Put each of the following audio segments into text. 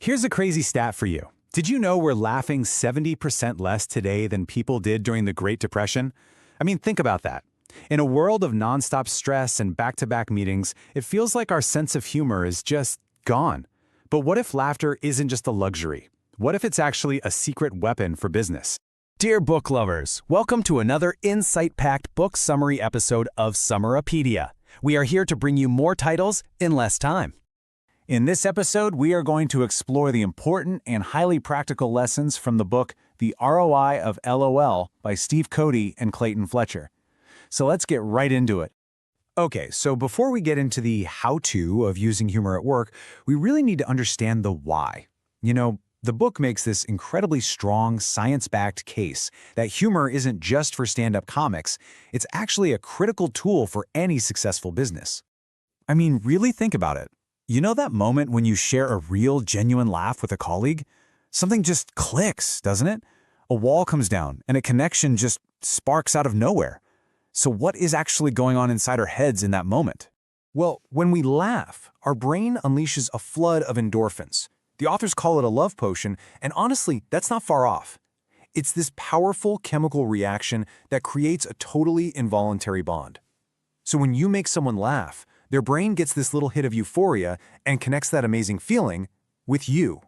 Here's a crazy stat for you. Did you know we're laughing 70% less today than people did during the Great Depression? I mean, think about that. In a world of nonstop stress and back-to-back meetings, it feels like our sense of humor is just gone. But what if laughter isn't just a luxury? What if it's actually a secret weapon for business? Dear book lovers, welcome to another insight-packed book summary episode of Summaropedia. We are here to bring you more titles in less time. In this episode, we are going to explore the important and highly practical lessons from the book The ROI of LOL by Steve Cody and Clayton Fletcher. So let's get right into it. Okay, so before we get into the how-to of using humor at work, we really need to understand the why. You know, the book makes this incredibly strong, science-backed case that humor isn't just for stand-up comics, it's actually a critical tool for any successful business. I mean, really think about it. You know that moment when you share a real, genuine laugh with a colleague? Something just clicks, doesn't it? A wall comes down, and a connection just sparks out of nowhere. So what is actually going on inside our heads in that moment? Well, when we laugh, our brain unleashes a flood of endorphins. The authors call it a love potion, and honestly, that's not far off. It's this powerful chemical reaction that creates a totally involuntary bond. So when you make someone laugh, their brain gets this little hit of euphoria and connects that amazing feeling with you.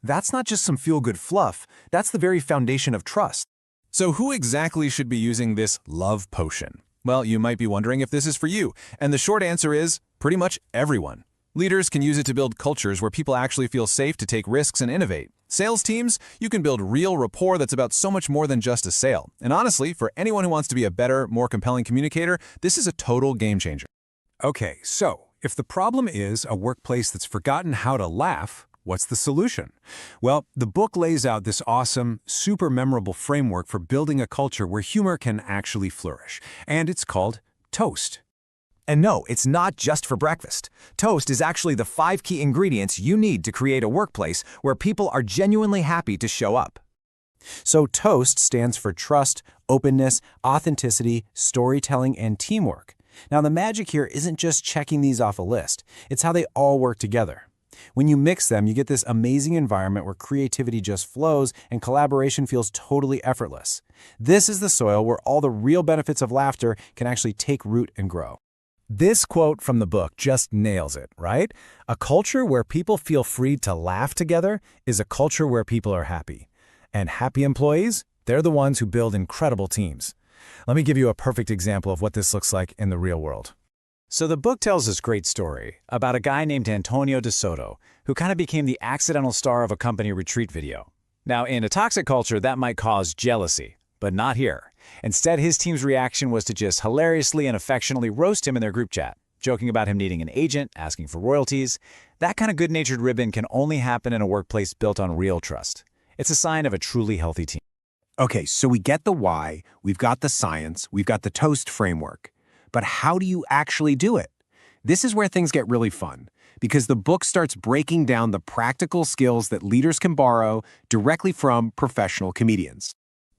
That's not just some feel-good fluff, that's the very foundation of trust. So who exactly should be using this love potion? Well, you might be wondering if this is for you, and the short answer is pretty much everyone. Leaders can use it to build cultures where people actually feel safe to take risks and innovate. Sales teams, you can build real rapport that's about so much more than just a sale. And honestly, for anyone who wants to be a better, more compelling communicator, this is a total game changer. Okay, so if the problem is a workplace that's forgotten how to laugh, what's the solution? Well, the book lays out this awesome, super memorable framework for building a culture where humor can actually flourish, and it's called TOAST. And no, it's not just for breakfast. Toast is actually the 5 key ingredients you need to create a workplace where people are genuinely happy to show up. So TOAST stands for trust, openness, authenticity, storytelling, and teamwork. Now, the magic here isn't just checking these off a list. It's how they all work together. When you mix them, you get this amazing environment where creativity just flows and collaboration feels totally effortless. This is the soil where all the real benefits of laughter can actually take root and grow. This quote from the book just nails it, right? A culture where people feel free to laugh together is a culture where people are happy. And happy employees, they're the ones who build incredible teams. Let me give you a perfect example of what this looks like in the real world. So the book tells this great story about a guy named Antonio de Soto, who kind of became the accidental star of a company retreat video. Now, in a toxic culture, that might cause jealousy, but not here. Instead, his team's reaction was to just hilariously and affectionately roast him in their group chat, joking about him needing an agent, asking for royalties. That kind of good-natured ribbon can only happen in a workplace built on real trust. It's a sign of a truly healthy team. Okay, so we get the why, we've got the science, we've got the TOAST framework. But how do you actually do it? This is where things get really fun, because the book starts breaking down the practical skills that leaders can borrow directly from professional comedians.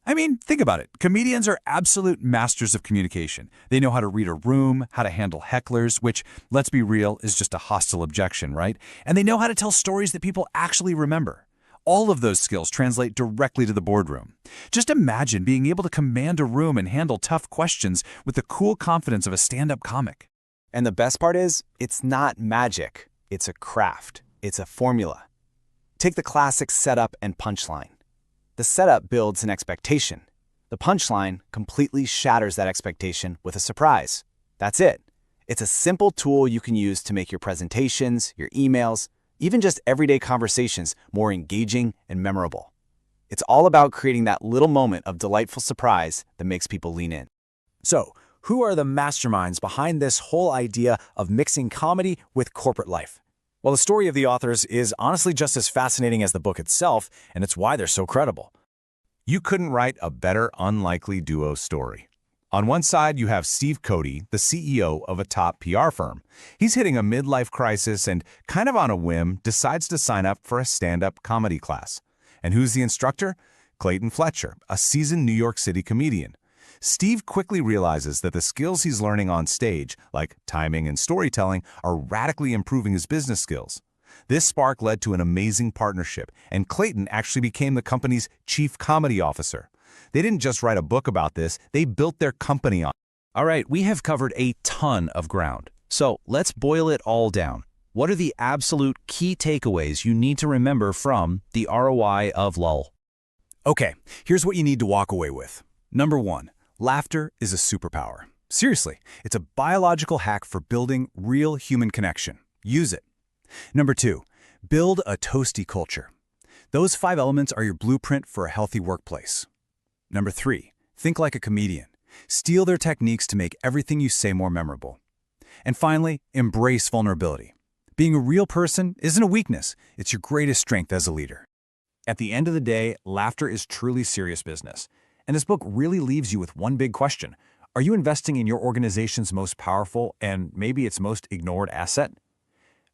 I mean, think about it. Comedians are absolute masters of communication. They know how to read a room, how to handle hecklers, which, let's be real, is just a hostile objection, right? And they know how to tell stories that people actually remember. All of those skills translate directly to the boardroom. Just imagine being able to command a room and handle tough questions with the cool confidence of a stand-up comic. And the best part is, it's not magic. It's a craft. It's a formula. Take the classic setup and punchline. The setup builds an expectation. The punchline completely shatters that expectation with a surprise. That's it. It's a simple tool you can use to make your presentations, your emails, even just everyday conversations more engaging and memorable. It's all about creating that little moment of delightful surprise that makes people lean in. So, who are the masterminds behind this whole idea of mixing comedy with corporate life? Well, the story of the authors is honestly just as fascinating as the book itself, and it's why they're so credible. You couldn't write a better unlikely duo story. On one side, you have Steve Cody, the CEO of a top PR firm. He's hitting a midlife crisis and, kind of on a whim, decides to sign up for a stand-up comedy class. And who's the instructor? Clayton Fletcher, a seasoned New York City comedian. Steve quickly realizes that the skills he's learning on stage, like timing and storytelling, are radically improving his business skills. This spark led to an amazing partnership, and Clayton actually became the company's chief comedy officer. They didn't just write a book about this, they built their company on it. All right, we have covered a ton of ground. So let's boil it all down. What are the absolute key takeaways you need to remember from the ROI of LOL? Okay, here's what you need to walk away with. Number 1, laughter is a superpower. Seriously, it's a biological hack for building real human connection. Use it. Number 2, build a toasty culture. Those 5 elements are your blueprint for a healthy workplace. Number 3, think like a comedian. Steal their techniques to make everything you say more memorable. And finally, embrace vulnerability. Being a real person isn't a weakness, it's your greatest strength as a leader. At the end of the day, laughter is truly serious business. And this book really leaves you with one big question. Are you investing in your organization's most powerful and maybe its most ignored asset?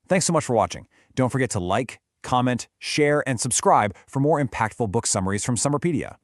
Thanks so much for watching. Don't forget to like, comment, share, and subscribe for more impactful book summaries from Summerpedia.